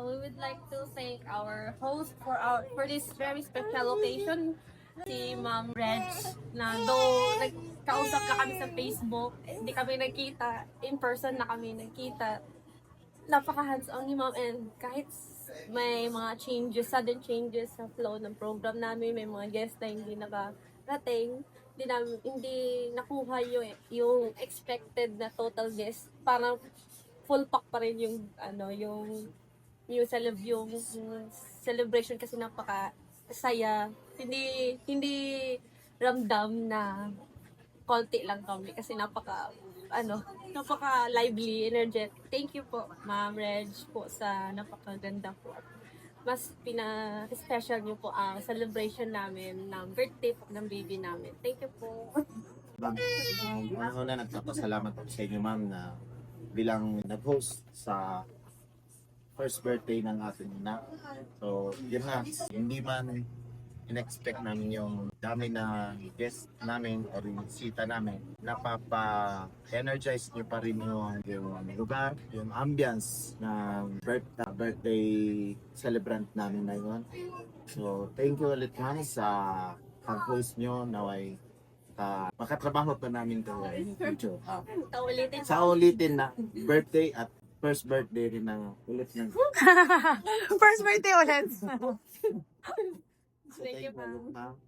We would like to thank our host for this very special occasion, si Ma'am Reg, na though nagkausap ka kami sa Facebook, hindi kami nagkita, in person na kami nagkita. Napaka hands-on ni Ma'am, and kahit may mga changes, sudden changes sa flow ng program namin, may mga guests na hindi nakarating, hindi nakuha yung expected na total guest. Parang full pack pa rin yung yung celebration kasi napaka saya. Hindi ramdam na konti lang kami kasi napaka lively, energetic. Thank you po, Ma'am Reg, po sa napakaganda po. Mas special niyo po ang celebration namin ng birthday po ng baby namin. Thank you po. Una nagpapasalamat ako sa inyo, ma'am, na bilang nag-host sa first birthday ng ating ina. So, yun na, hindi man in-expect namin yung dami na guest namin o yung sita namin. Napapa-energize nyo pa rin yung lugar, yung ambience ng birthday celebrant namin ngayon. So, thank you ulit, ma'am, sa pag-host nyo. Naway makatrabaho pa namin to future. Sa ulitin na birthday at first birthday rin ng ulit ng First birthday ulit. Thank you, ma'am.